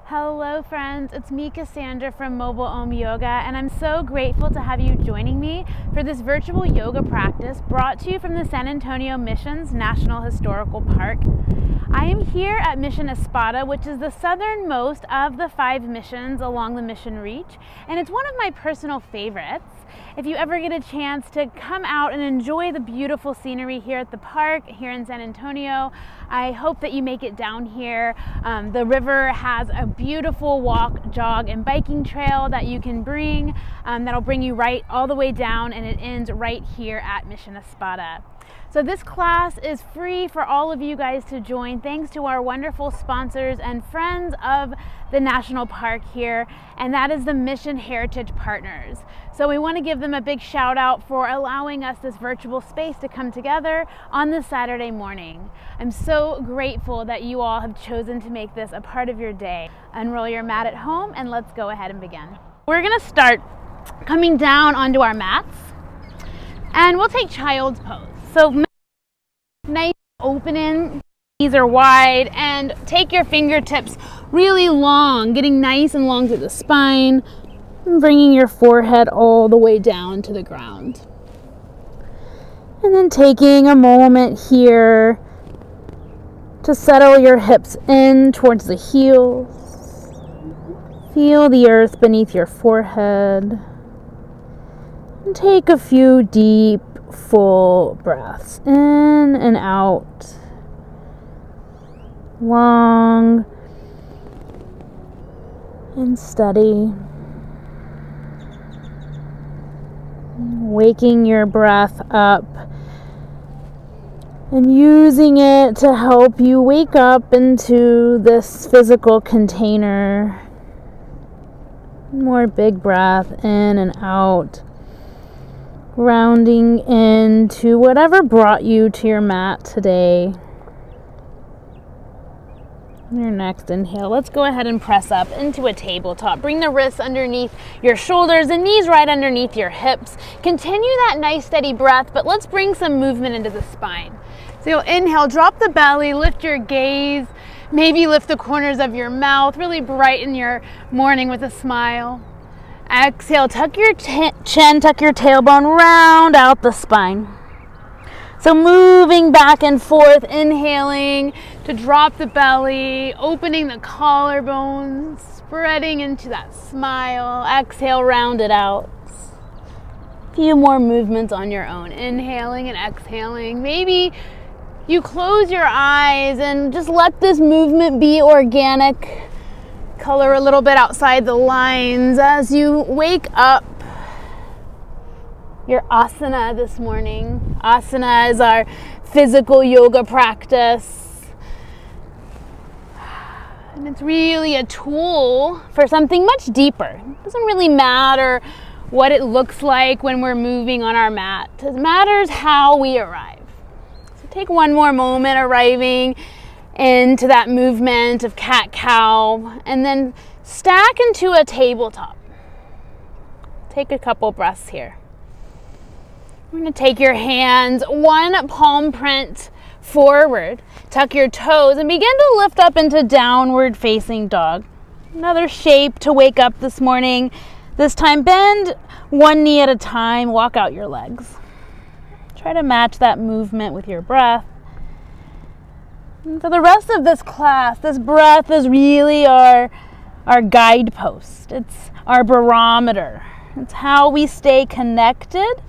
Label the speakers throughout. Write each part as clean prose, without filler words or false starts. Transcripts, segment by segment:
Speaker 1: Hello friends, it's me Cassandra from Mobile Om Yoga, and I'm so grateful to have you joining me for this virtual yoga practice brought to you from the San Antonio Missions National Historical Park. I am here at Mission Espada, which is the southernmost of the 5 missions along the Mission Reach, and it's one of my personal favorites. If you ever get a chance to come out and enjoy the beautiful scenery here at the park, here in San Antonio, I hope that you make it down here. The river has a beautiful walk, jog, and biking trail that you can bring, that'll bring you right all the way down, and it ends right here at Mission Espada. So this class is free for all of you guys to join, thanks to our wonderful sponsors and friends of the national park here, and that is the Mission Heritage Partners. So we want to give them a big shout out for allowing us this virtual space to come together on this Saturday morning. I'm so grateful that you all have chosen to make this a part of your day. Unroll your mat at home and let's go ahead and begin. We're going to start coming down onto our mats, and we'll take child's pose. So nice opening, knees are wide, and take your fingertips really long, getting nice and long to the spine, and bringing your forehead all the way down to the ground. And then taking a moment here to settle your hips in towards the heels. Feel the earth beneath your forehead. And take a few deep, full breaths in and out. Long and steady. Waking your breath up and using it to help you wake up into this physical container. More big breath in and out. Grounding into whatever brought you to your mat today. Your next inhale, let's go ahead and press up into a tabletop. Bring the wrists underneath your shoulders and knees right underneath your hips. Continue that nice steady breath, but let's bring some movement into the spine. So you'll inhale, drop the belly, lift your gaze, maybe lift the corners of your mouth, really brighten your morning with a smile. Exhale, tuck your chin, tuck your tailbone, round out the spine. So moving back and forth, inhaling to drop the belly, opening the collarbones, spreading into that smile. Exhale, round it out. A few more movements on your own, inhaling and exhaling. Maybe you close your eyes and just let this movement be organic. Color a little bit outside the lines as you wake up. Your asana this morning. Asana is our physical yoga practice. And it's really a tool for something much deeper. It doesn't really matter what it looks like when we're moving on our mat. It matters how we arrive. So take one more moment arriving into that movement of cat-cow, and then stack into a tabletop. Take a couple breaths here. We're going to take your hands one palm print forward, tuck your toes, and begin to lift up into downward facing dog. Another shape to wake up this morning. This time bend one knee at a time, walk out your legs. Try to match that movement with your breath. And for the rest of this class, this breath is really our guidepost. It's our barometer. It's how we stay connected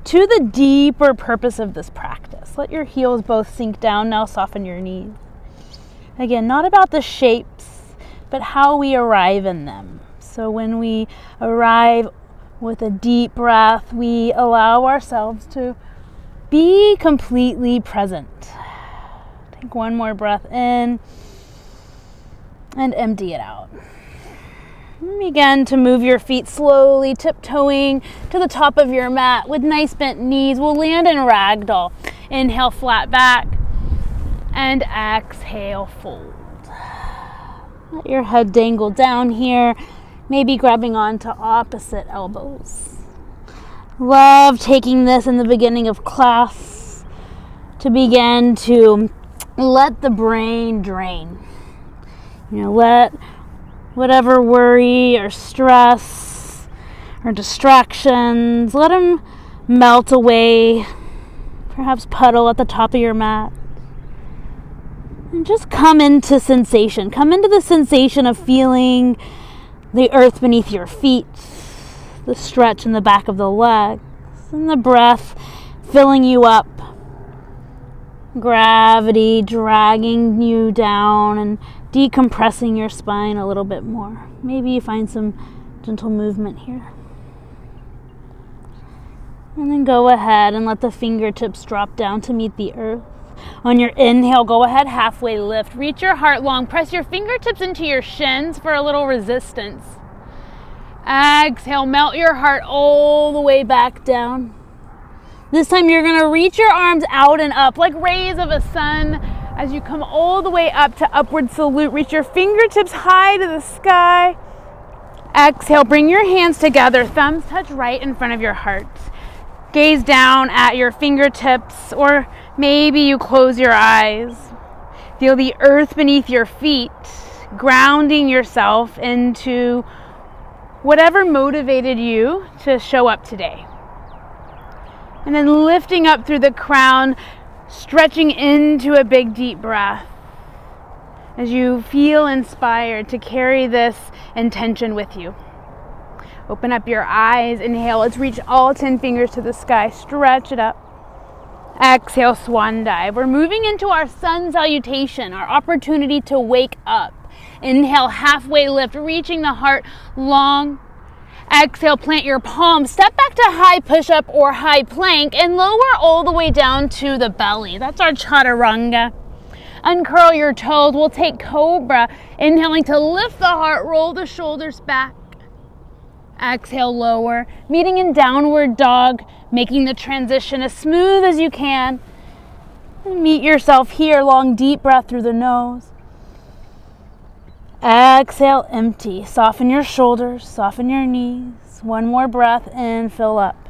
Speaker 1: to the deeper purpose of this practice. Let your heels both sink down now, soften your knees. Again, not about the shapes, but how we arrive in them. So when we arrive with a deep breath, we allow ourselves to be completely present. Take one more breath in and empty it out. Begin to move your feet slowly, tiptoeing to the top of your mat with nice bent knees. We'll land in ragdoll. Inhale, flat back, and exhale, fold. Let your head dangle down here, maybe grabbing onto opposite elbows. Love taking this in the beginning of class to begin to let the brain drain. Let Whatever worry or stress or distractions, let them melt away. Perhaps puddle at the top of your mat. And just come into sensation. Come into the sensation of feeling the earth beneath your feet, the stretch in the back of the legs, and the breath filling you up. Gravity dragging you down and decompressing your spine a little bit more. Maybe you find some gentle movement here. And then go ahead and let the fingertips drop down to meet the earth. On your inhale, go ahead, halfway lift. Reach your heart long. Press your fingertips into your shins for a little resistance. Exhale, melt your heart all the way back down. This time you're going to reach your arms out and up like rays of a sun as you come all the way up to upward salute. Reach your fingertips high to the sky. Exhale, bring your hands together. Thumbs touch right in front of your heart. Gaze down at your fingertips, or maybe you close your eyes. Feel the earth beneath your feet, grounding yourself into whatever motivated you to show up today. And then lifting up through the crown, stretching into a big deep breath as you feel inspired to carry this intention with you. Open up your eyes, inhale, let's reach all 10 fingers to the sky, stretch it up. Exhale, swan dive. We're moving into our sun salutation, our opportunity to wake up. Inhale, halfway lift, reaching the heart long. Exhale, plant your palms, step back to high push-up or high plank, and lower all the way down to the belly. That's our chaturanga. Uncurl your toes, we'll take Cobra, inhaling to lift the heart, roll the shoulders back. Exhale, lower, meeting in downward dog, making the transition as smooth as you can. And meet yourself here, long deep breath through the nose. Exhale, empty. Soften your shoulders, soften your knees. One more breath in, fill up.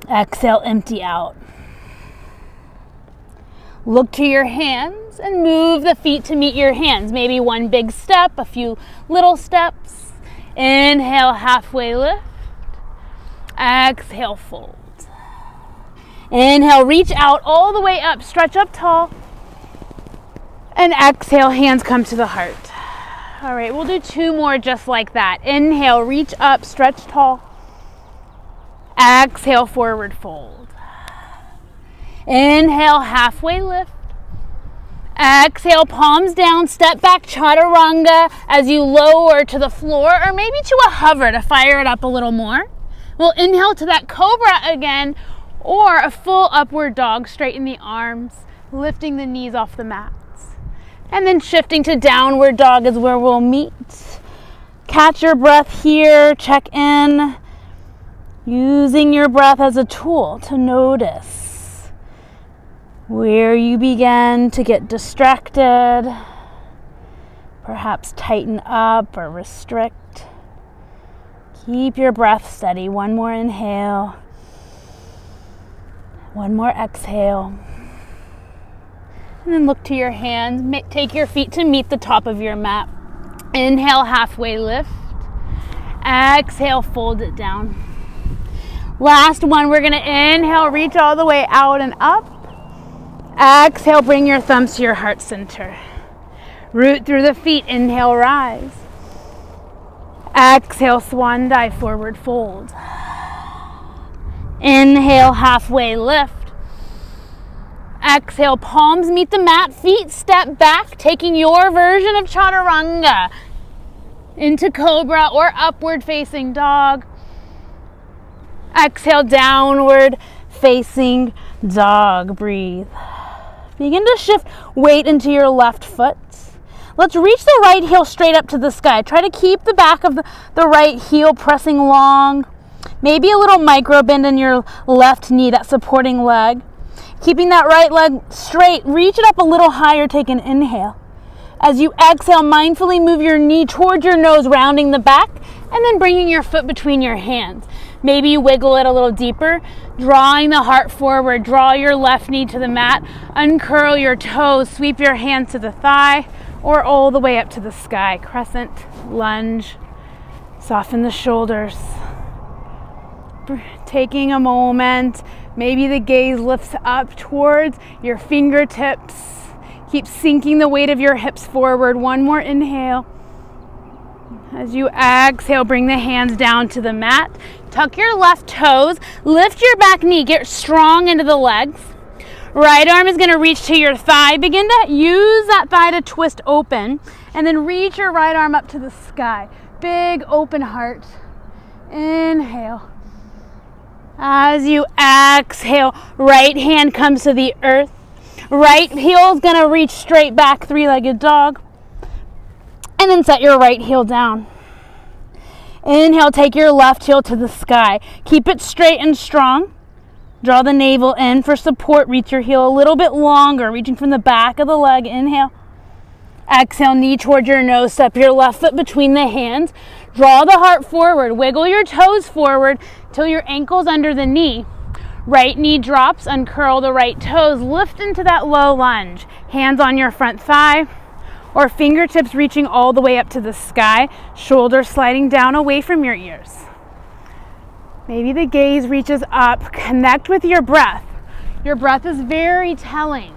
Speaker 1: Exhale, empty out. Look to your hands and move the feet to meet your hands. Maybe one big step, a few little steps. Inhale, halfway lift. Exhale, fold. Inhale, reach out all the way up, stretch up tall. And exhale, hands come to the heart. All right, we'll do 2 more just like that. Inhale, reach up, stretch tall. Exhale, forward fold. Inhale, halfway lift. Exhale, palms down, step back, chaturanga as you lower to the floor or maybe to a hover to fire it up a little more. We'll inhale to that Cobra again or a full upward dog, straighten the arms, lifting the knees off the mats. And then shifting to downward dog is where we'll meet. Catch your breath here, check in, using your breath as a tool to notice where you begin to get distracted, perhaps tighten up or restrict. Keep your breath steady. One more inhale, one more exhale. And then look to your hands. Take your feet to meet the top of your mat. Inhale, halfway lift. Exhale, fold it down. Last one, we're gonna inhale, reach all the way out and up. Exhale, bring your thumbs to your heart center. Root through the feet, inhale, rise. Exhale, swan dive, forward fold. Inhale, halfway lift. Exhale, palms meet the mat, feet step back, taking your version of chaturanga into Cobra or upward facing dog. Exhale, downward facing dog. Breathe. Begin to shift weight into your left foot. Let's reach the right heel straight up to the sky. Try to keep the back of the right heel pressing long. Maybe a little micro bend in your left knee, that supporting leg. Keeping that right leg straight, reach it up a little higher, take an inhale. As you exhale, mindfully move your knee towards your nose, rounding the back, and then bringing your foot between your hands. Maybe you wiggle it a little deeper, drawing the heart forward. Draw your left knee to the mat, uncurl your toes, sweep your hands to the thigh, or all the way up to the sky. Crescent, lunge, soften the shoulders. Taking a moment, maybe the gaze lifts up towards your fingertips. Keep sinking the weight of your hips forward. One more inhale. As you exhale, bring the hands down to the mat. Tuck your left toes, lift your back knee, get strong into the legs. Right arm is going to reach to your thigh. Begin to use that thigh to twist open, and then reach your right arm up to the sky. Big open heart. Inhale. As you exhale, right hand comes to the earth. Right heel is going to reach straight back, three-legged dog. And then set your right heel down. Inhale, take your left heel to the sky. Keep it straight and strong. Draw the navel in for support. Reach your heel a little bit longer, reaching from the back of the leg. Inhale. Exhale, knee toward your nose. Step your left foot between the hands. Draw the heart forward. Wiggle your toes forward till your ankle's under the knee. Right knee drops. Uncurl the right toes. Lift into that low lunge. Hands on your front thigh, or fingertips reaching all the way up to the sky. Shoulders sliding down away from your ears. Maybe the gaze reaches up. Connect with your breath. Your breath is very telling.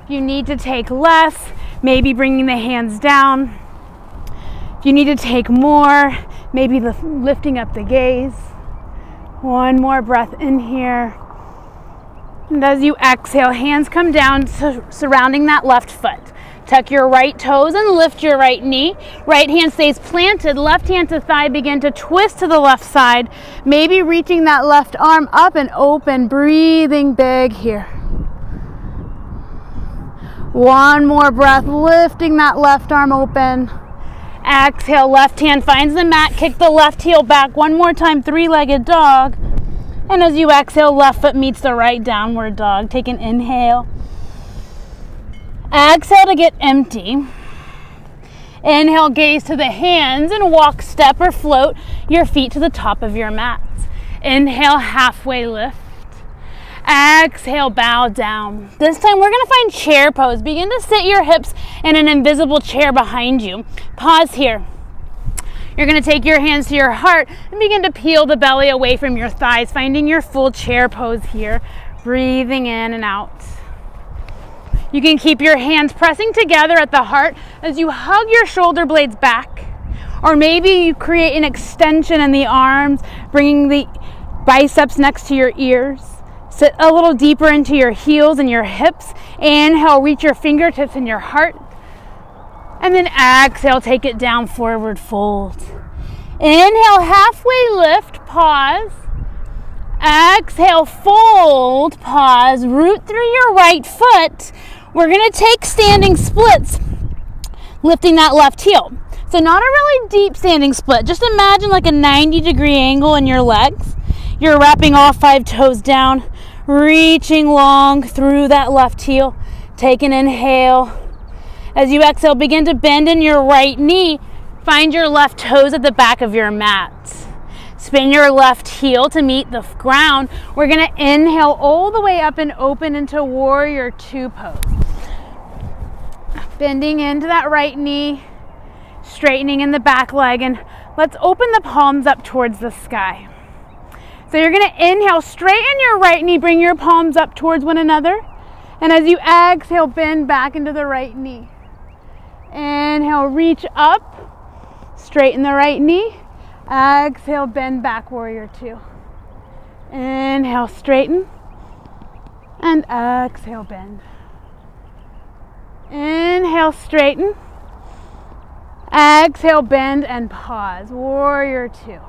Speaker 1: If you need to take less, maybe bringing the hands down. If you need to take more, maybe lifting up the gaze. One more breath in here. And as you exhale, hands come down, surrounding that left foot. Tuck your right toes and lift your right knee. Right hand stays planted. Left hand to thigh. Begin to twist to the left side. Maybe reaching that left arm up and open. Breathing big here. One more breath. Lifting that left arm open. Exhale. Left hand finds the mat. Kick the left heel back. One more time. Three-legged dog. And as you exhale, left foot meets the right, downward dog. Take an inhale. Exhale to get empty. Inhale, gaze to the hands and walk, step or float your feet to the top of your mats. Inhale, halfway lift. Exhale, bow down. This time we're going to find chair pose. Begin to sit your hips in an invisible chair behind you. Pause here. You're going to take your hands to your heart and begin to peel the belly away from your thighs, finding your full chair pose here. Breathing in and out. You can keep your hands pressing together at the heart as you hug your shoulder blades back. Or maybe you create an extension in the arms, bringing the biceps next to your ears. Sit a little deeper into your heels and your hips. Inhale, reach your fingertips in your heart. And then exhale, take it down, forward fold. Inhale, halfway lift, pause. Exhale, fold, pause, root through your right foot. We're going to take standing splits, lifting that left heel. So not a really deep standing split. Just imagine like a 90-degree angle in your legs. You're wrapping all 5 toes down, reaching long through that left heel. Take an inhale. As you exhale, begin to bend in your right knee. Find your left toes at the back of your mat. Spin your left heel to meet the ground. We're going to inhale all the way up and open into Warrior Two pose. Bending into that right knee, straightening in the back leg, and let's open the palms up towards the sky. So you're going to inhale, straighten your right knee, bring your palms up towards one another. And as you exhale, bend back into the right knee. Inhale, reach up, straighten the right knee. Exhale, bend back, Warrior Two. Inhale, straighten, and exhale, bend. Inhale, straighten. Exhale, bend, and pause. Warrior Two.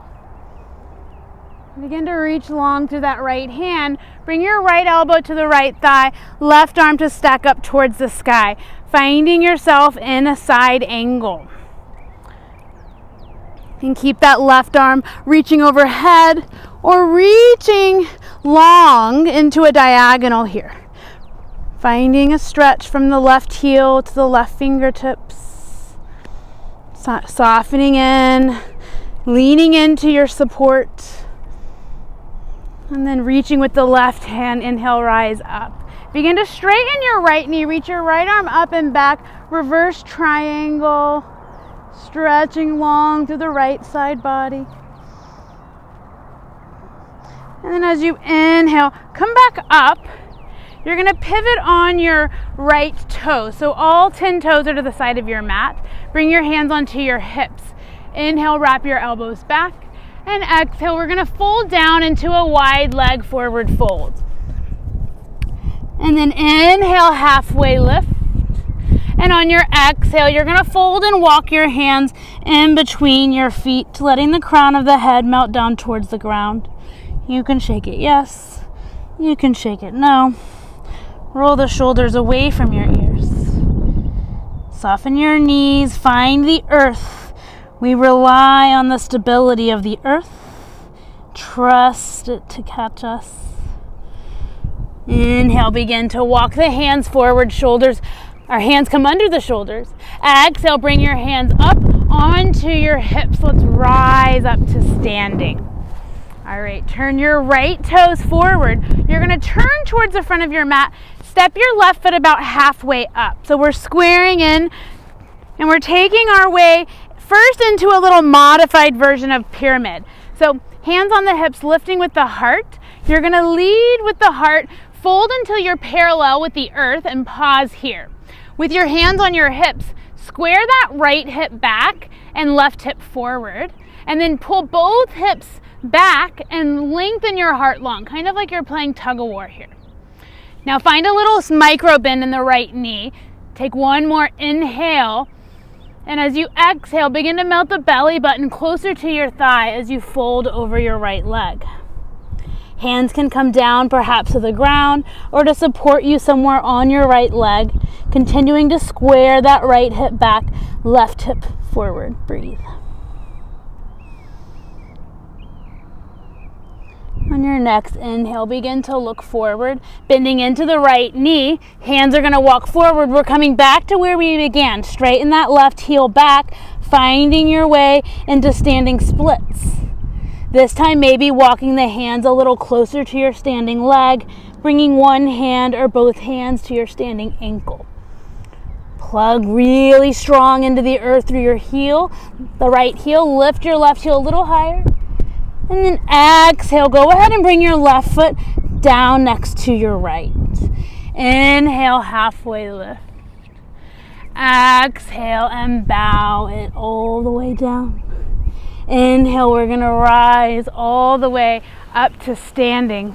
Speaker 1: Begin to reach long through that right hand. Bring your right elbow to the right thigh, left arm to stack up towards the sky, finding yourself in a side angle. And keep that left arm reaching overhead or reaching long into a diagonal here. Finding a stretch from the left heel to the left fingertips. Softening in, leaning into your support. And then reaching with the left hand, inhale, rise up. Begin to straighten your right knee. Reach your right arm up and back. Reverse triangle. Stretching long through the right side body. And then as you inhale, come back up. You're going to pivot on your right toe. So all 10 toes are to the side of your mat. Bring your hands onto your hips. Inhale, wrap your elbows back. And exhale, we're going to fold down into a wide leg forward fold. And then inhale, halfway lift. And on your exhale, you're going to fold and walk your hands in between your feet, letting the crown of the head melt down towards the ground. You can shake it yes. You can shake it no. Roll the shoulders away from your ears. Soften your knees. Find the earth. We rely on the stability of the earth. Trust it to catch us. Inhale, begin to walk the hands forward, shoulders. Our hands come under the shoulders. Exhale, bring your hands up onto your hips. Let's rise up to standing. All right, turn your right toes forward. You're going to turn towards the front of your mat. Step your left foot about halfway up. So we're squaring in and we're taking our way first into a little modified version of pyramid. So hands on the hips, lifting with the heart. You're going to lead with the heart, fold until you're parallel with the earth and pause here. With your hands on your hips, square that right hip back and left hip forward, and then pull both hips back and lengthen your heart long, kind of like you're playing tug of war here. Now find a little micro bend in the right knee. Take one more inhale, and as you exhale, begin to melt the belly button closer to your thigh as you fold over your right leg. Hands can come down perhaps to the ground or to support you somewhere on your right leg, continuing to square that right hip back, left hip forward. Breathe. On your next inhale, begin to look forward, bending into the right knee. Hands are going to walk forward. We're coming back to where we began. Straighten that left heel back, finding your way into standing splits. This time, maybe walking the hands a little closer to your standing leg, bringing one hand or both hands to your standing ankle. Plug really strong into the earth through your heel, the right heel. Lift your left heel a little higher. And then exhale, go ahead and bring your left foot down next to your right. Inhale, halfway lift. Exhale and bow it all the way down. Inhale, we're going to rise all the way up to standing.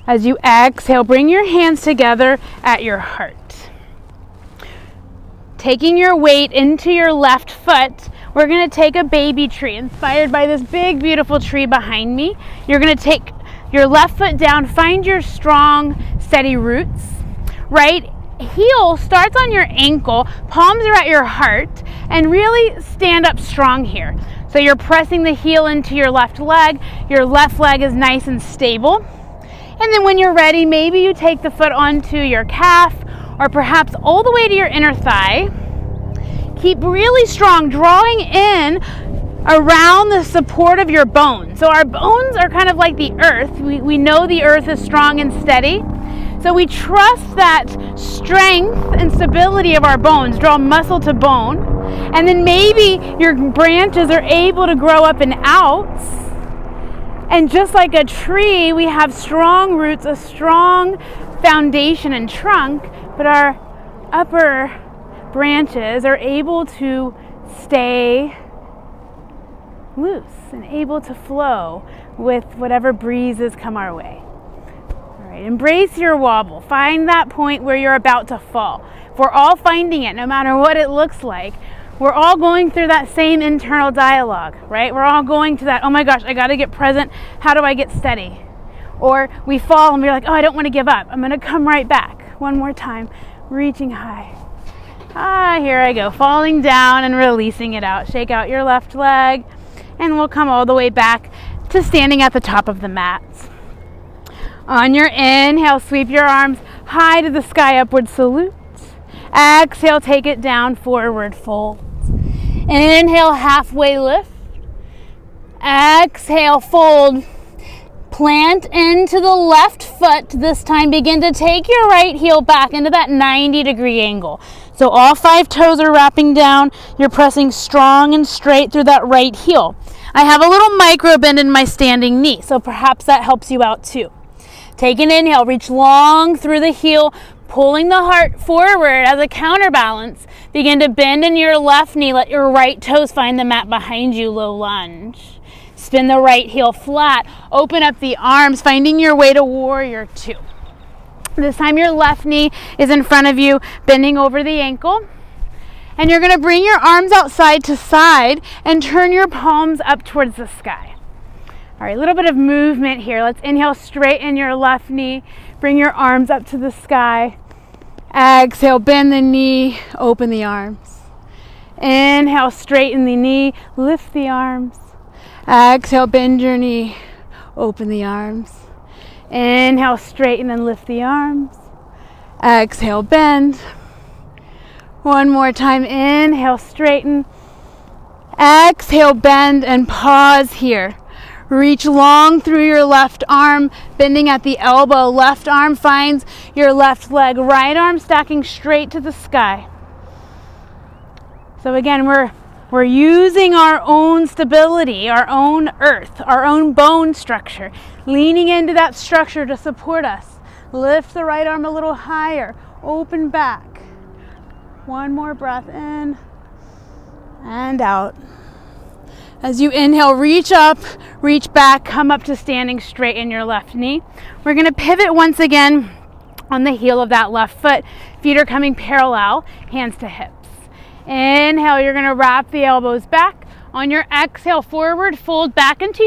Speaker 1: As you exhale, bring your hands together at your heart. Taking your weight into your left foot, we're going to take a baby tree inspired by this big, beautiful tree behind me. You're going to take your left foot down, find your strong, steady roots. Right heel starts on your ankle, palms are at your heart, and really stand up strong here. So you're pressing the heel into your left leg is nice and stable. And then when you're ready, maybe you take the foot onto your calf or perhaps all the way to your inner thigh. Keep really strong, drawing in around the support of your bones. So our bones are kind of like the earth. We know the earth is strong and steady. So we trust that strength and stability of our bones, draw muscle to bone. And then maybe your branches are able to grow up and out. And just like a tree, we have strong roots, a strong foundation and trunk, but our upper branches are able to stay loose and able to flow with whatever breezes come our way. All right, embrace your wobble. Find that point where you're about to fall. We're all finding it, no matter what it looks like. We're all going through that same internal dialogue, right? We're all going to that, oh my gosh, I got to get present. How do I get steady? Or we fall and we're like, oh, I don't want to give up. I'm going to come right back. One more time, reaching high. Here I go, falling down and releasing it out. Shake out your left leg, and we'll come all the way back to standing at the top of the mat. On your inhale, sweep your arms high to the sky, upward salute. Exhale, take it down, forward fold. Inhale, halfway lift. Exhale, fold. Plant into the left foot. This time begin to take your right heel back into that 90-degree angle. So all 5 toes are wrapping down. You're pressing strong and straight through that right heel. I have a little micro bend in my standing knee, so perhaps that helps you out too. Take an inhale, reach long through the heel, pulling the heart forward as a counterbalance. Begin to bend in your left knee. Let your right toes find the mat behind you, low lunge. Spin the right heel flat. Open up the arms, finding your way to warrior 2. This time your left knee is in front of you, bending over the ankle. And you're going to bring your arms out side to side and turn your palms up towards the sky. All right, a little bit of movement here. Let's inhale, straighten your left knee. Bring your arms up to the sky. Exhale, bend the knee, open the arms. Inhale, straighten the knee, lift the arms. Exhale, bend your knee, open the arms. Inhale, straighten and lift the arms. Exhale, bend. One more time, inhale, straighten. Exhale, bend and pause here. Reach long through your left arm, bending at the elbow. Left arm finds your left leg. Right arm stacking straight to the sky. So again, we're using our own stability, our own earth, our own bone structure, leaning into that structure to support us. Lift the right arm a little higher, open back. One more breath in and out. As you inhale, reach up, reach back, come up to standing straight in your left knee. We're going to pivot once again on the heel of that left foot. Feet are coming parallel, hands to hips. Inhale, you're going to wrap the elbows back. On your exhale, forward fold back into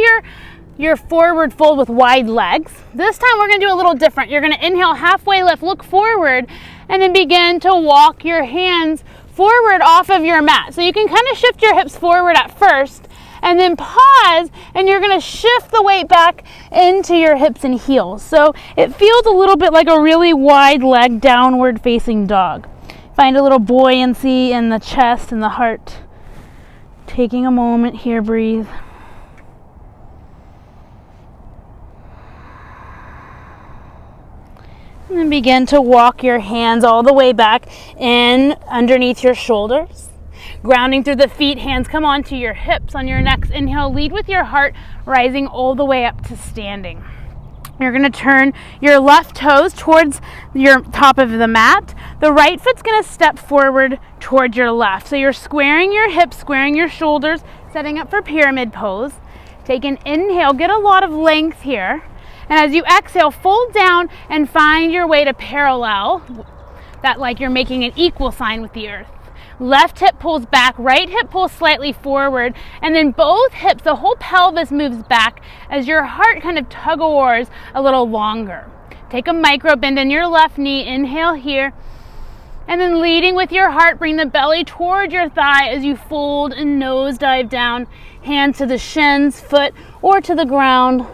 Speaker 1: your forward fold with wide legs. This time we're going to do a little different. You're going to inhale, halfway lift, look forward, and then begin to walk your hands forward off of your mat. So you can kind of shift your hips forward at first, and then pause, and you're going to shift the weight back into your hips and heels. So it feels a little bit like a really wide leg downward facing dog. Find a little buoyancy in the chest and the heart. Taking a moment here, breathe. And then begin to walk your hands all the way back in underneath your shoulders. Grounding through the feet, hands come onto your hips. On your next inhale, lead with your heart, rising all the way up to standing. You're going to turn your left toes towards your top of the mat. The right foot's going to step forward towards your left. So you're squaring your hips, squaring your shoulders, setting up for pyramid pose. Take an inhale, get a lot of length here. And as you exhale, fold down and find your way to parallel, that like you're making an equal sign with the earth. Left hip pulls back, right hip pulls slightly forward, and then both hips, the whole pelvis moves back as your heart kind of tug-of-wars a little longer. Take a micro bend in your left knee, inhale here, and then leading with your heart, bring the belly toward your thigh as you fold and nosedive down, hands to the shins, foot, or to the ground,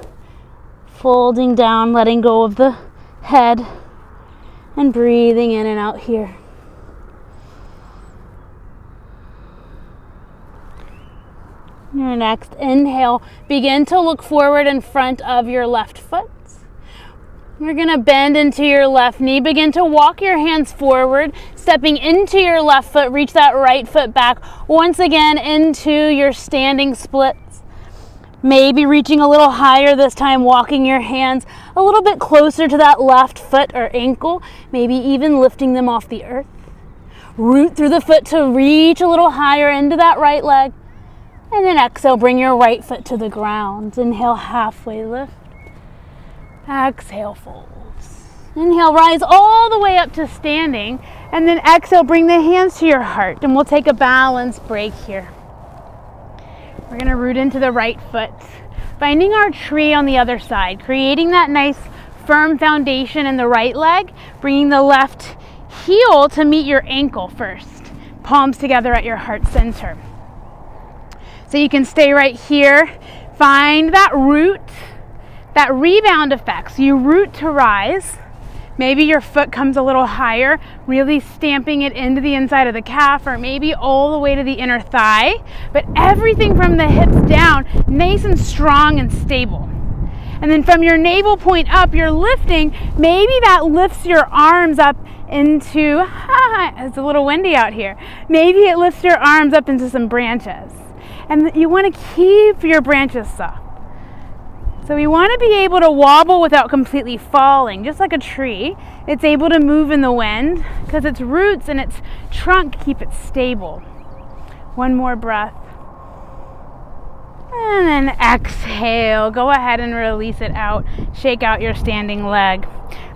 Speaker 1: folding down, letting go of the head, and breathing in and out here. Your next inhale, begin to look forward in front of your left foot. You're going to bend into your left knee, begin to walk your hands forward, stepping into your left foot, reach that right foot back, once again into your standing splits. Maybe reaching a little higher this time, walking your hands a little bit closer to that left foot or ankle, maybe even lifting them off the earth. Root through the foot to reach a little higher into that right leg. And then exhale, bring your right foot to the ground. Inhale, halfway lift. Exhale, folds. Inhale, rise all the way up to standing. And then exhale, bring the hands to your heart. And we'll take a balance break here. We're going to root into the right foot. Finding our tree on the other side. Creating that nice firm foundation in the right leg. Bringing the left heel to meet your ankle first. Palms together at your heart center. So you can stay right here, find that root, that rebound effect. So you root to rise, maybe your foot comes a little higher, really stamping it into the inside of the calf, or maybe all the way to the inner thigh, but everything from the hips down, nice and strong and stable. And then from your navel point up, you're lifting. Maybe that lifts your arms up into, it's a little windy out here. Maybe it lifts your arms up into some branches. And you want to keep your branches soft. So we want to be able to wobble without completely falling, just like a tree. It's able to move in the wind because its roots and its trunk keep it stable. One more breath. And then exhale. Go ahead and release it out. Shake out your standing leg.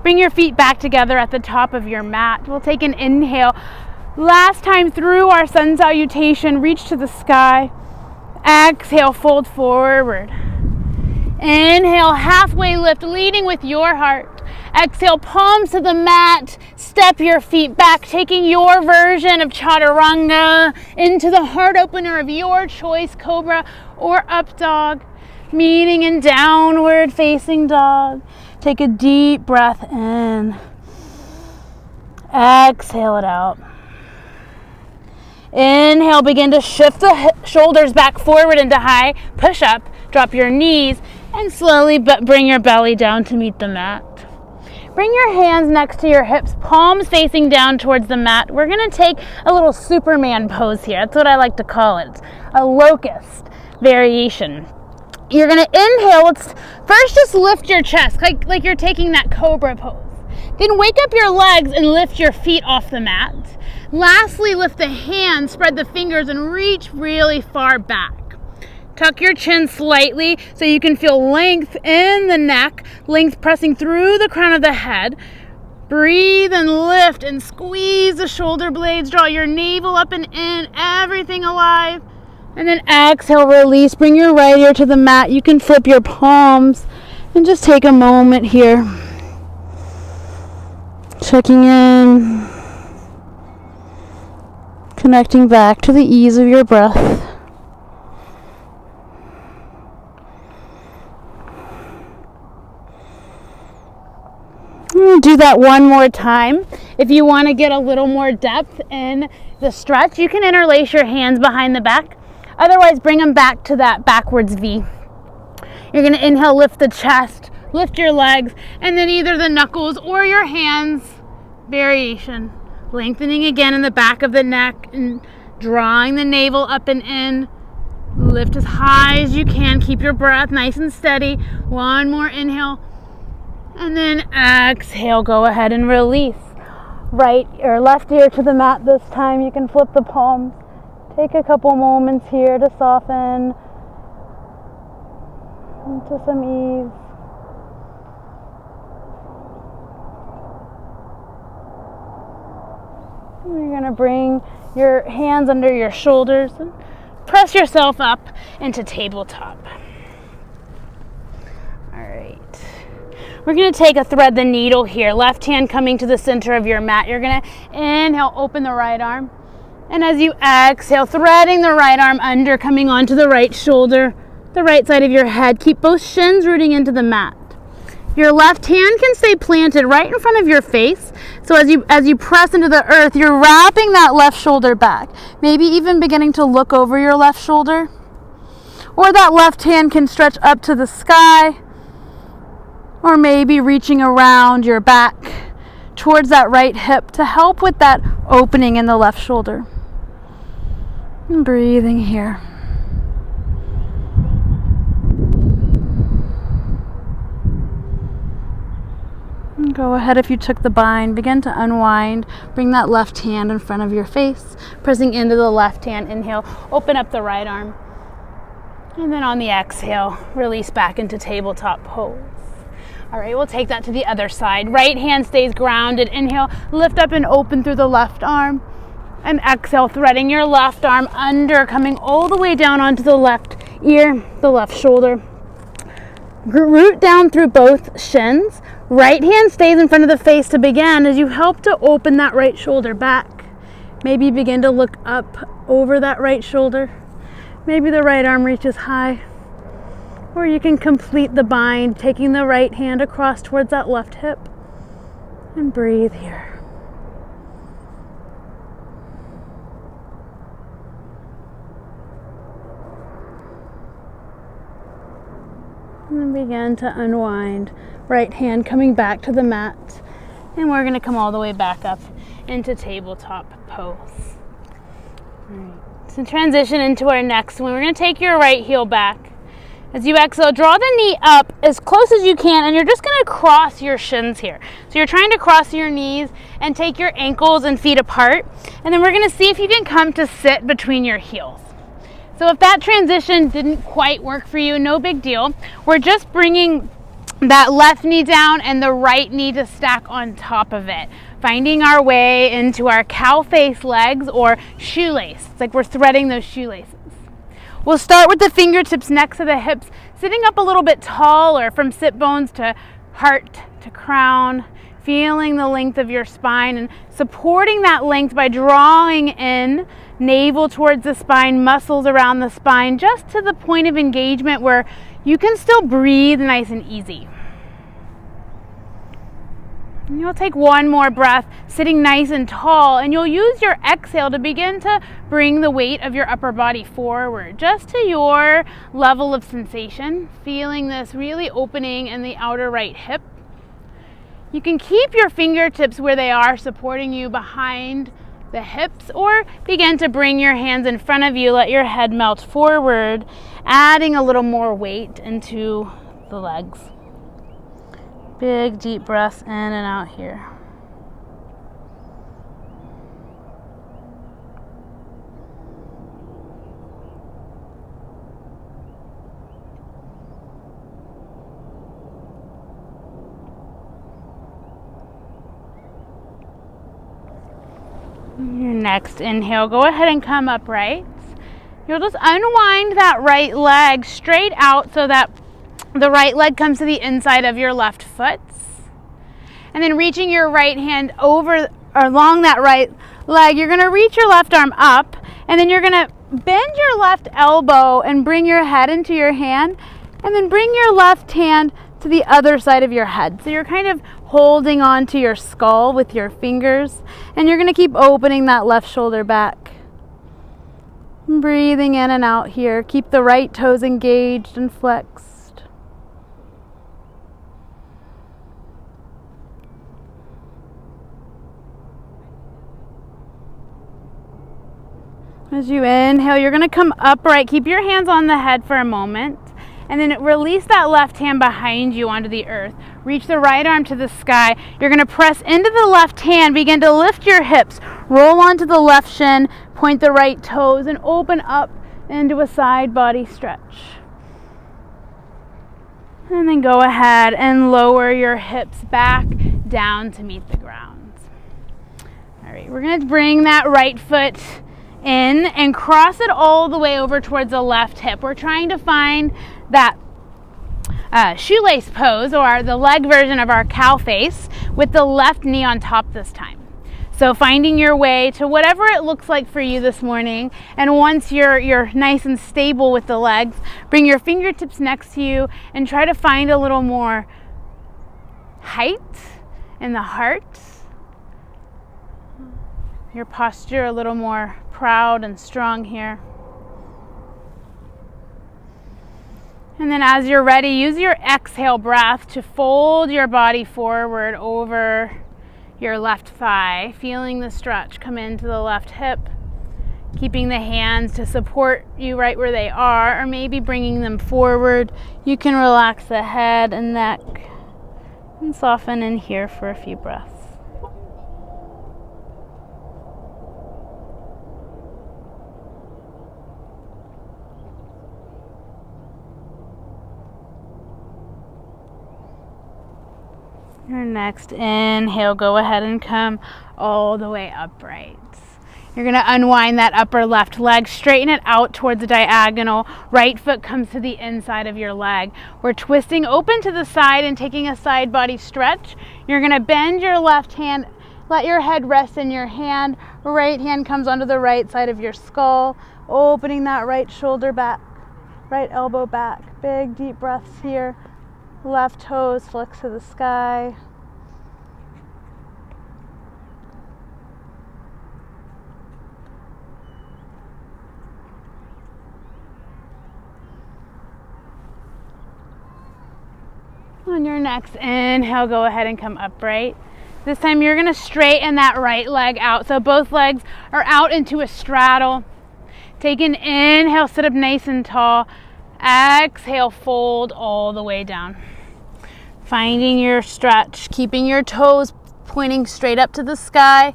Speaker 1: Bring your feet back together at the top of your mat. We'll take an inhale. Last time through our sun salutation, reach to the sky. Exhale, fold forward. Inhale, halfway lift, leading with your heart. Exhale, palms to the mat. Step your feet back, taking your version of chaturanga into the heart opener of your choice, Cobra or Up Dog. Meeting in downward facing dog. Take a deep breath in. Exhale it out. Inhale, begin to shift the shoulders back forward into high push up. Drop your knees and slowly bring your belly down to meet the mat. Bring your hands next to your hips, palms facing down towards the mat. We're going to take a little Superman pose here. That's what I like to call it. It's a locust variation. You're going to inhale. Let's first just lift your chest like you're taking that Cobra pose. Then wake up your legs and lift your feet off the mat. Lastly, lift the hands, spread the fingers, and reach really far back. Tuck your chin slightly so you can feel length in the neck, length pressing through the crown of the head. Breathe and lift and squeeze the shoulder blades. Draw your navel up and in, everything alive. And then exhale, release. Bring your right ear to the mat. You can flip your palms and just take a moment here. Checking in. Connecting back to the ease of your breath. Do that one more time. If you want to get a little more depth in the stretch, you can interlace your hands behind the back. Otherwise, bring them back to that backwards V. You're going to inhale, lift the chest, lift your legs, and then either the knuckles or your hands, variation. Lengthening again in the back of the neck and drawing the navel up and in. Lift as high as you can. Keep your breath nice and steady. One more inhale. And then exhale, go ahead and release. Right or left ear to the mat this time. You can flip the palms. Take a couple moments here to soften into some ease. And you're going to bring your hands under your shoulders and press yourself up into tabletop. All right. We're going to take a thread the needle here. Left hand coming to the center of your mat. You're going to inhale, open the right arm. And as you exhale, threading the right arm under, coming onto the right shoulder, the right side of your head. Keep both shins rooting into the mat. Your left hand can stay planted right in front of your face. So as you press into the earth, you're wrapping that left shoulder back. Maybe even beginning to look over your left shoulder. Or that left hand can stretch up to the sky. Or maybe reaching around your back towards that right hip to help with that opening in the left shoulder. And breathing here. And go ahead, if you took the bind, begin to unwind. Bring that left hand in front of your face, pressing into the left hand. Inhale, open up the right arm. And then on the exhale, release back into tabletop pose. All right, we'll take that to the other side. Right hand stays grounded. Inhale, lift up and open through the left arm. And exhale, threading your left arm under, coming all the way down onto the left ear, the left shoulder. Root down through both shins. Right hand stays in front of the face to begin as you help to open that right shoulder back. Maybe begin to look up over that right shoulder. Maybe the right arm reaches high. Or you can complete the bind, taking the right hand across towards that left hip. And breathe here. And then begin to unwind. Right hand coming back to the mat. And we're going to come all the way back up into tabletop pose. All right. So transition into our next one. We're going to take your right heel back. As you exhale, draw the knee up as close as you can, and you're just going to cross your shins here. So you're trying to cross your knees and take your ankles and feet apart. And then we're going to see if you can come to sit between your heels. So if that transition didn't quite work for you, no big deal. We're just bringing that left knee down and the right knee to stack on top of it. Finding our way into our cow face legs or shoelace. It's like we're threading those shoelaces. We'll start with the fingertips next to the hips, sitting up a little bit taller from sit bones to heart to crown, feeling the length of your spine and supporting that length by drawing in navel towards the spine, muscles around the spine, just to the point of engagement where you can still breathe nice and easy. And you'll take one more breath, sitting nice and tall, and you'll use your exhale to begin to bring the weight of your upper body forward, just to your level of sensation, feeling this really opening in the outer right hip. You can keep your fingertips where they are, supporting you behind the hips, or begin to bring your hands in front of you, let your head melt forward, adding a little more weight into the legs. Big deep breaths in and out here. Your next inhale, go ahead and come upright. You'll just unwind that right leg straight out so that the right leg comes to the inside of your left foot. And then reaching your right hand over or along that right leg, you're going to reach your left arm up, and then you're going to bend your left elbow and bring your head into your hand, and then bring your left hand to the other side of your head. So you're kind of holding on to your skull with your fingers, and you're going to keep opening that left shoulder back. Breathing in and out here. Keep the right toes engaged and flexed. As you inhale, you're going to come upright. Keep your hands on the head for a moment. And then release that left hand behind you onto the earth. Reach the right arm to the sky. You're going to press into the left hand. Begin to lift your hips. Roll onto the left shin. Point the right toes and open up into a side body stretch. And then go ahead and lower your hips back down to meet the ground. All right, we're going to bring that right foot in and cross it all the way over towards the left hip. We're trying to find that shoelace pose, or the leg version of our cow face, with the left knee on top this time. So finding your way to whatever it looks like for you this morning, and once you're nice and stable with the legs, bring your fingertips next to you and try to find a little more height in the heart. Your posture a little more proud and strong here. And then as you're ready, use your exhale breath to fold your body forward over your left thigh, feeling the stretch come into the left hip, keeping the hands to support you right where they are, or maybe bringing them forward. You can relax the head and neck and soften in here for a few breaths. Your next inhale, go ahead and come all the way upright. You're going to unwind that upper left leg, straighten it out towards the diagonal. Right foot comes to the inside of your leg. We're twisting open to the side and taking a side body stretch. You're going to bend your left hand, let your head rest in your hand. Right hand comes onto the right side of your skull, opening that right shoulder back, right elbow back. Big deep breaths here. Left toes flex to the sky. On your next inhale, go ahead and come upright. This time you're going to straighten that right leg out. So both legs are out into a straddle. Take an inhale, sit up nice and tall. Exhale, fold all the way down. Finding your stretch, keeping your toes pointing straight up to the sky.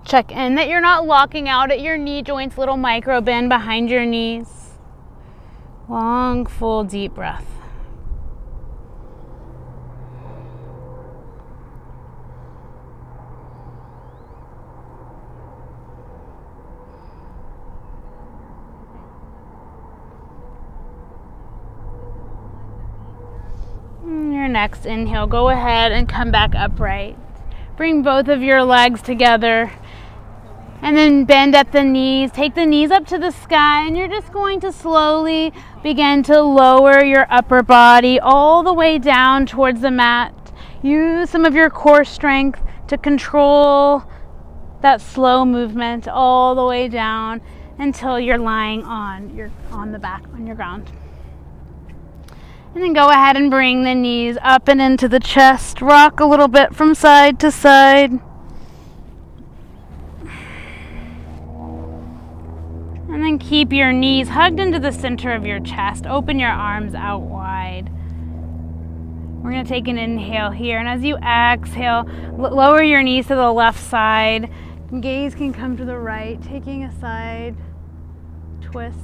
Speaker 1: Check in that you're not locking out at your knee joints, little micro bend behind your knees. Long, full, deep breath. Your next inhale, go ahead and come back upright. Bring both of your legs together and then bend at the knees. Take the knees up to the sky, and you're just going to slowly begin to lower your upper body all the way down towards the mat. Use some of your core strength to control that slow movement all the way down until you're lying on your ground. And then go ahead and bring the knees up and into the chest. Rock a little bit from side to side. And then keep your knees hugged into the center of your chest. Open your arms out wide. We're going to take an inhale here. And as you exhale, lower your knees to the left side. Gaze can come to the right, taking a side twist.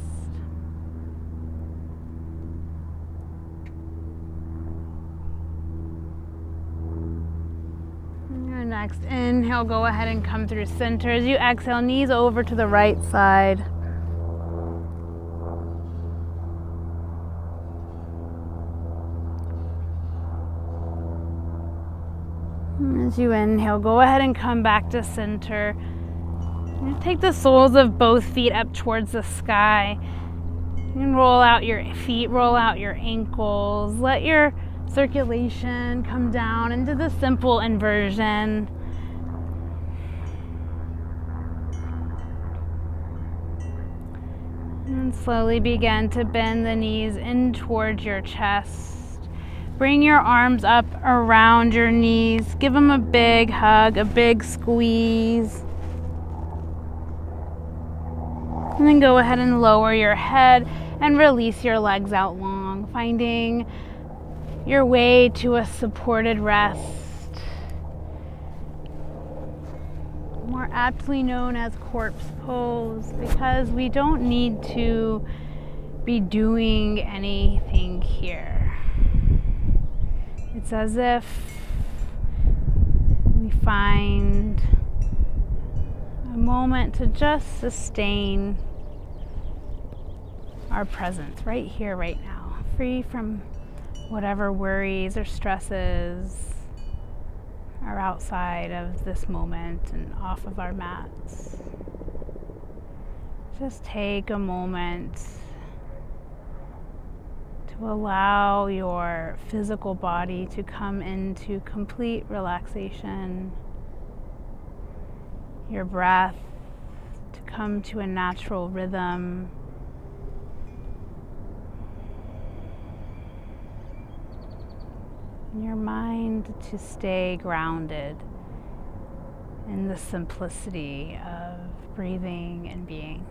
Speaker 1: Your next inhale, go ahead and come through center. As you exhale, knees over to the right side. As you inhale, go ahead and come back to center. Take the soles of both feet up towards the sky. And roll out your feet, roll out your ankles. Let your circulation come down into the simple inversion. And slowly begin to bend the knees in towards your chest. Bring your arms up around your knees. Give them a big hug, a big squeeze. And then go ahead and lower your head and release your legs out long, finding your way to a supported rest, more aptly known as corpse pose, because we don't need to be doing anything here. It's as if we find a moment to just sustain our presence right here, right now, free from whatever worries or stresses are outside of this moment and off of our mats. Just take a moment to allow your physical body to come into complete relaxation, your breath to come to a natural rhythm, and your mind to stay grounded in the simplicity of breathing and being.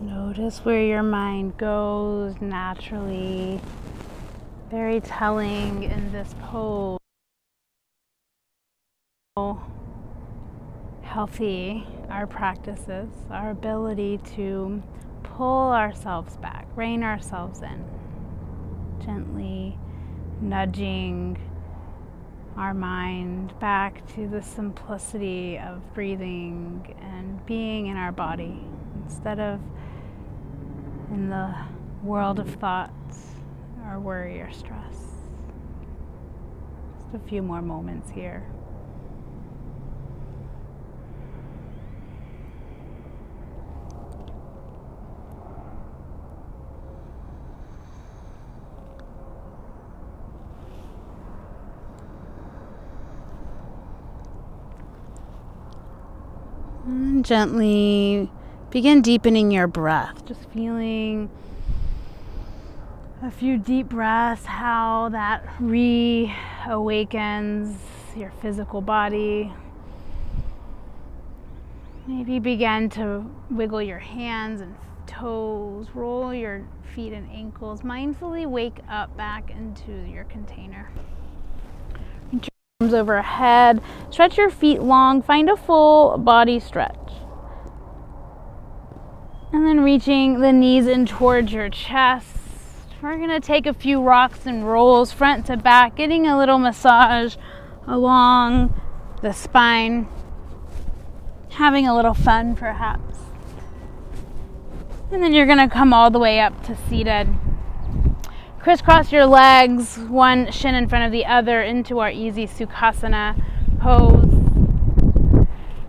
Speaker 1: Notice where your mind goes naturally. Very telling in this pose. Healthy our practices, our ability to pull ourselves back, rein ourselves in, gently nudging our mind back to the simplicity of breathing and being in our body instead of in the world of thoughts or worry or stress. Just a few more moments here. And gently begin deepening your breath, just feeling a few deep breaths, how that reawakens your physical body. Maybe begin to wiggle your hands and toes, roll your feet and ankles, mindfully wake up back into your container. Reach your arms overhead, stretch your feet long, find a full body stretch. And then reaching the knees in towards your chest. We're going to take a few rocks and rolls front to back, getting a little massage along the spine, having a little fun perhaps. And then you're going to come all the way up to seated. Crisscross your legs, one shin in front of the other, into our easy Sukhasana pose.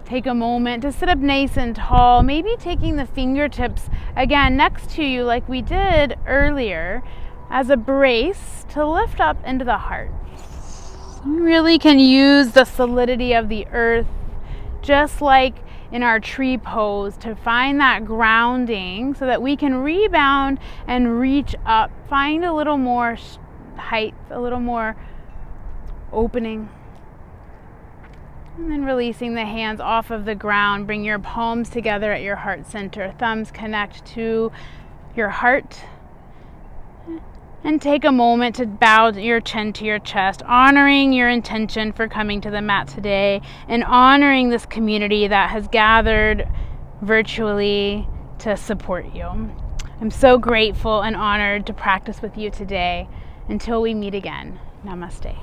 Speaker 1: Take a moment to sit up nice and tall, maybe taking the fingertips again next to you like we did earlier as a brace to lift up into the heart. You really can use the solidity of the earth, just like in our tree pose, to find that grounding so that we can rebound and reach up, find a little more height, a little more opening. And then releasing the hands off of the ground, bring your palms together at your heart center. Thumbs connect to your heart. And take a moment to bow your chin to your chest, honoring your intention for coming to the mat today and honoring this community that has gathered virtually to support you. I'm so grateful and honored to practice with you today. Until we meet again, namaste.